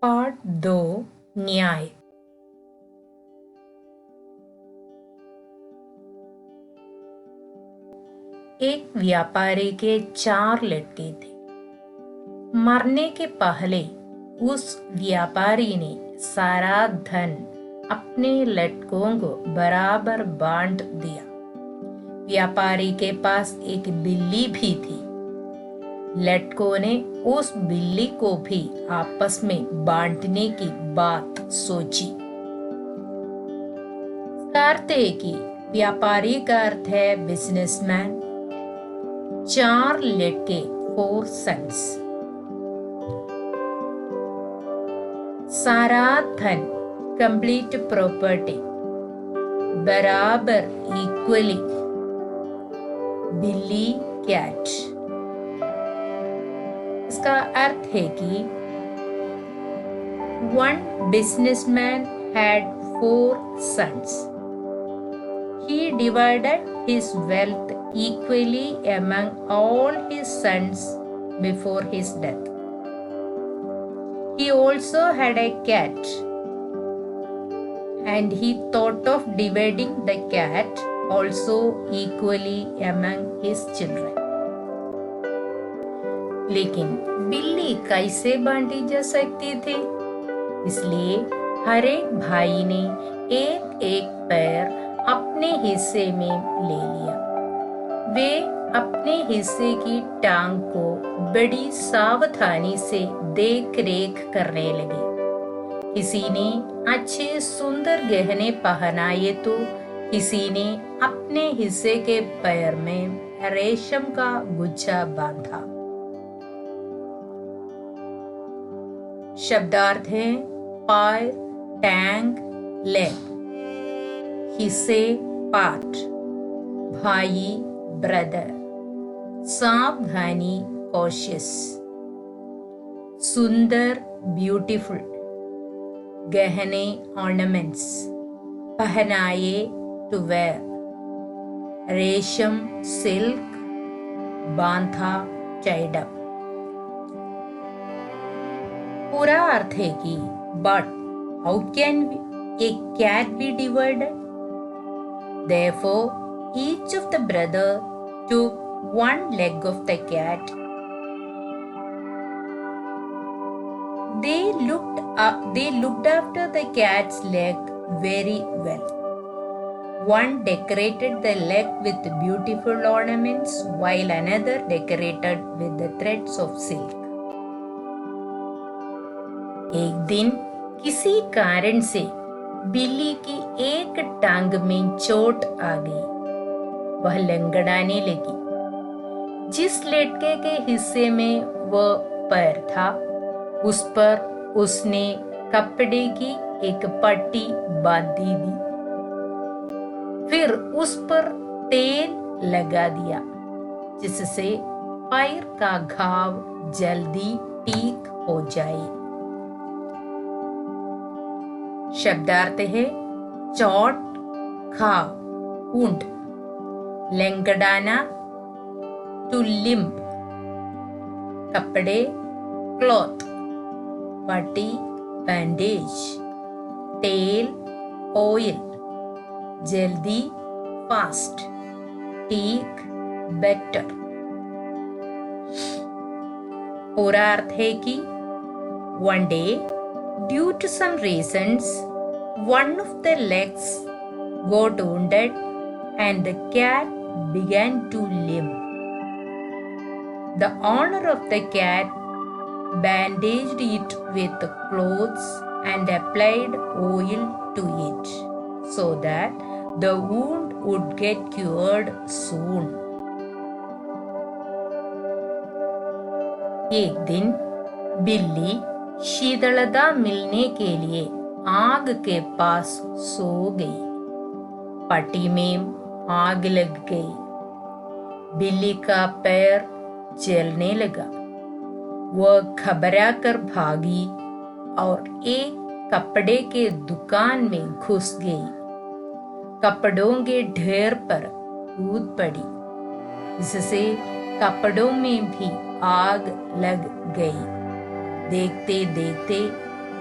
Part 2 न्याय। एक व्यापारी के 4 लड़के थे। मरने के पहले उस व्यापारी ने सारा धन अपने लड़कों को बराबर बांट दिया। व्यापारी के पास एक बिल्ली भी थी। लड़कों ने उस बिल्ली को भी आपस में बांटने की बात सोची। अर्थ है कि व्यापारी का अर्थ है बिजनेसमैन। 4 लड़के 4 सन्स। सारा धन कंप्लीट प्रॉपर्टी बराबर इक्वली बिल्ली कैट। इसका अर्थ है कि one businessman had 4 sons. He divided his wealth equally among all his sons before his death. He also had a cat, and he thought of dividing the cat also equally among his children. लेकिन बिल्ली कैसे बांटी जा सकती थी? इसलिए हर एक भाई ने एक एक पैर अपने हिस्से में ले लिया। वे अपने हिस्से की टांग को बड़ी सावधानी से देख रेख करने लगे। किसी ने अच्छे सुंदर गहने पहनाए तो किसी ने अपने हिस्से के पैर में रेशम का गुच्छा बांधा। शब्दार्थ है पैर, टैंक, लेग। हिस्से पार्ट, भाई ब्रदर, सावधानी कॉशियस, सुंदर ब्यूटीफुल, गहने ऑर्नामेंट्स, पहनाए टू वेयर, रेशम सिल्क, बांधा टाइड अप। पूरा अर्थ है कि but how can a cat be divided? Therefore, each of the brother took one leg of the cat. They looked after the cat's leg very well. One decorated the leg with beautiful ornaments, while another decorated with the threads of silk. एक दिन किसी कारण से बिल्ली की एक टांग में चोट आ गई। वह लंगड़ाने लगी। जिस लड़के के हिस्से में वह पैर था, उस पर उसने कपड़े की एक पट्टी बांधी दी। फिर उस पर तेल लगा दिया, जिससे पैर का घाव जल्दी ठीक हो जाए। शब्दार्थ है चोट, घाव, वुंड। लंगड़ाना टू लिम्प, कपड़े क्लॉथ, पट्टी बैंडेज, तेल ऑयल, जल्दी फास्ट, ठीक बेटर। पूरा अर्थ है कि one day due to some reasons, one of the legs got wounded and the cat began to limp. The owner of the cat bandaged it with clothes and applied oil to it so that the wound would get cured soon. एक दिन बिल्ली शीतलता मिलने के लिए आग के पास सो गई। पट्टी में आग लग गई। बिल्ली का पैर जलने लगा। वह घबरा कर भागी और एक कपड़े के दुकान में घुस गई। कपड़ों के ढेर पर कूद पड़ी, जिससे कपड़ों में भी आग लग गई। देखते देखते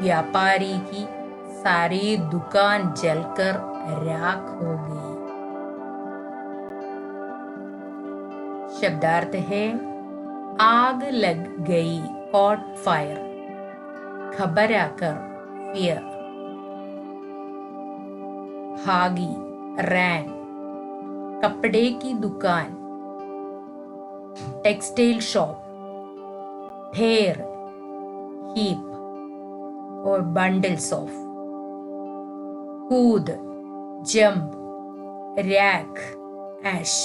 व्यापारी की सारी दुकान जलकर राख हो गई। शब्दार्थ है आग लग गई, कॉट फायर, खबर आकर, फियर, भागी, रैन, कपड़े की दुकान, टेक्सटाइल शॉप, ढेर, हीप और बंडल्स ऑफ, कूद, जंप, रैक, ऐश।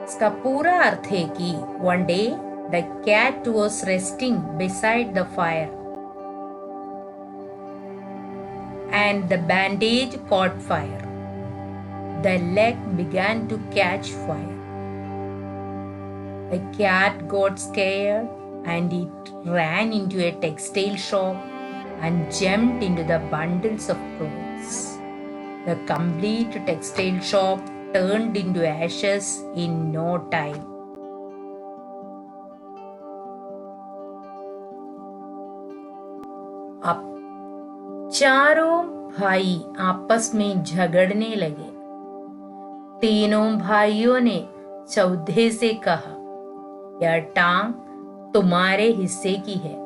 इसका पूरा अर्थ है कि one day the cat was resting beside the fire and the bandage caught fire. The leg began to catch fire. The cat got scared and it ran into a textile shop and jumped into the bundles of clothes. The complete textile shop turned into ashes in no time. Up. चारों भाई आपस में झगड़ने लगे। तीनों भाइयों ने चौथे से कहा, यह टांग तुम्हारे हिस्से की है।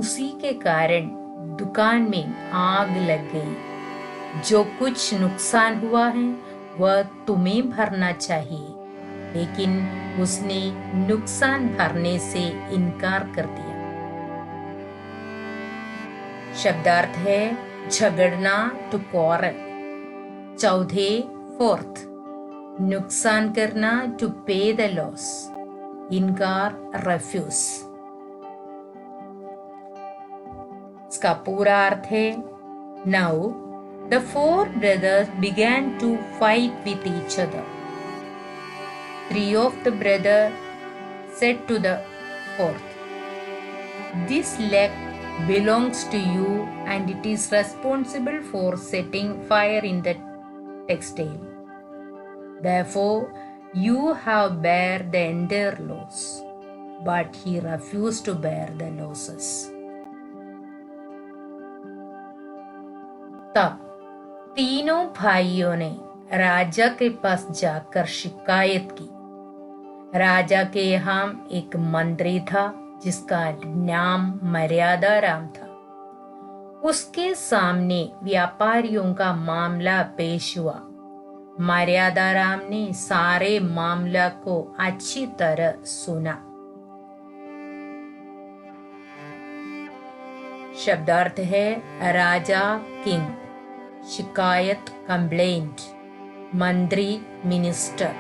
उसी के कारण दुकान में आग लग गई। जो कुछ नुकसान हुआ है वह तुम्हें भरना चाहिए, लेकिन उसने नुकसान भरने से इनकार कर दिया। शब्दार्थ है झगड़ना, टू क्वारल। चौथे, फोर्थ, नुकसान करना, टू पे द लॉस, इनकार, रेफ्यूज। इसका पूरा अर्थ है now the four brothers began to fight with each other. Three of the brothers said to the fourth, this leg belongs to you and it is responsible for setting fire in the textile. Therefore, you have bear the entire loss. But he refused to bear the losses. तब तीनों भाइयों ने राजा के पास जाकर शिकायत की। राजा के यहाँ एक मंत्री था जिसका नाम मर्यादा राम था। उसके सामने व्यापारियों का मामला पेश हुआ। मर्यादा राम ने सारे मामला को अच्छी तरह सुना। शब्दार्थ है राजा, किंग, शिकायत, कंप्लेंट, मंत्री, मिनिस्टर,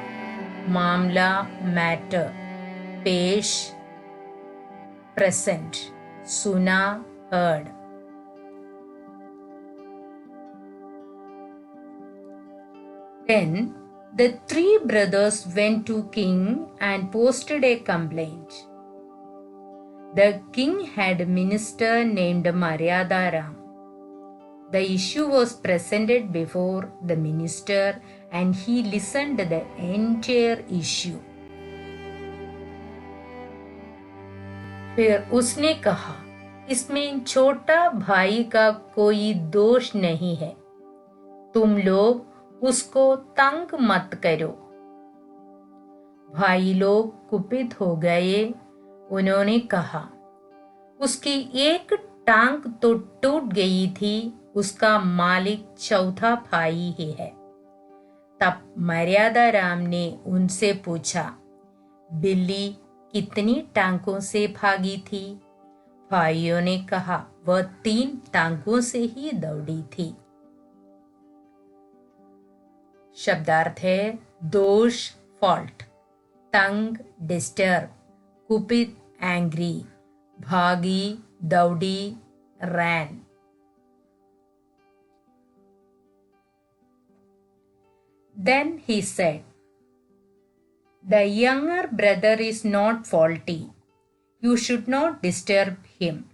मामला, मैटर, पेश, प्रेजेंट, सुना, heard. Then the three brothers went to king and posted a complaint. The king had a minister named Maryadaram. The issue was presented before the minister and he listened to the entire issue. फिर उसने कहा, इसमें छोटा भाई का कोई दोष नहीं है। तुम लोग उसको तंग मत करो। भाई लोग कुपित हो गए। उन्होंने कहा, उसकी एक टांग तो टूट गई थी, उसका मालिक चौथा भाई ही है। तब मर्यादा राम ने उनसे पूछा, बिल्ली कितनी टांगों से भागी थी? भाइयों ने कहा, वह 3 टांगों से ही दौड़ी थी। शब्दार्थ है दोष, फॉल्ट, तंग, डिस्टर्ब, कुपित, एंग्री, भागी, दौड़ी, रैन। Then he said, the younger brother is not faulty. You should not disturb him.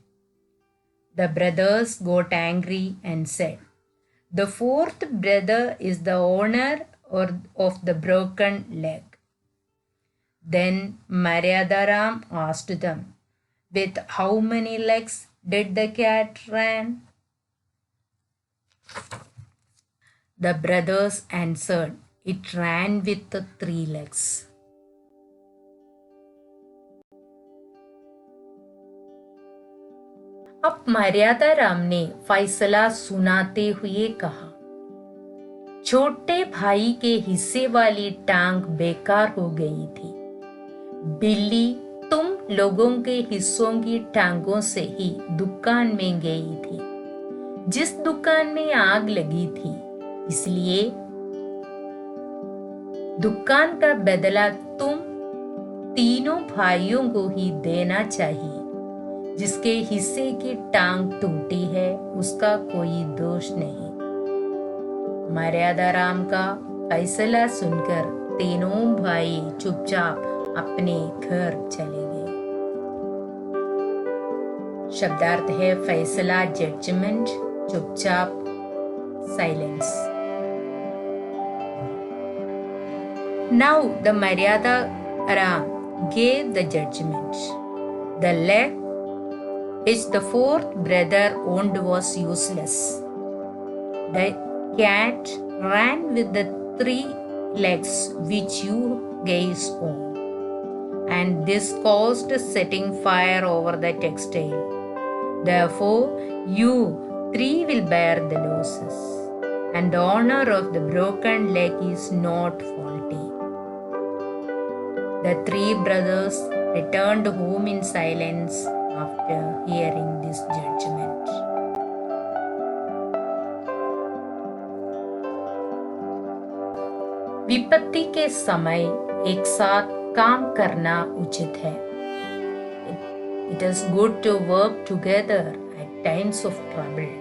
The brothers got angry and said, the fourth brother is the owner of the broken leg. Then Maryadaram asked them, With how many legs did the cat run? The brothers answered, it ran with 3 legs. अब मर्यादा राम ने फैसला सुनाते हुए कहा, छोटे भाई के हिस्से वाली टांग बेकार हो गई थी। बिल्ली तुम लोगों के हिस्सों की टांगों से ही दुकान में गई थी, जिस दुकान में आग लगी थी, इसलिए दुकान का बदला तुम तीनों भाइयों को ही देना चाहिए। जिसके हिस्से की टांग टूटी है उसका कोई दोष नहीं। मर्यादा राम का फैसला सुनकर तीनों भाई चुपचाप अपने घर चले गए। शब्दार्थ है फैसला जजमेंट, चुपचाप silence. Now the Maryada Ram gave the judgment. The leg which the fourth brother owned was useless. The cat ran with the 3 legs which you guys own, and this caused setting fire over the textile. Therefore, you 3 will bear the losses, and the owner of the broken leg is not faulty. The 3 brothers returned home in silence after hearing this judgment. विपत्ति के समय एक साथ काम करना उचित है। It is good to work together at times of trouble.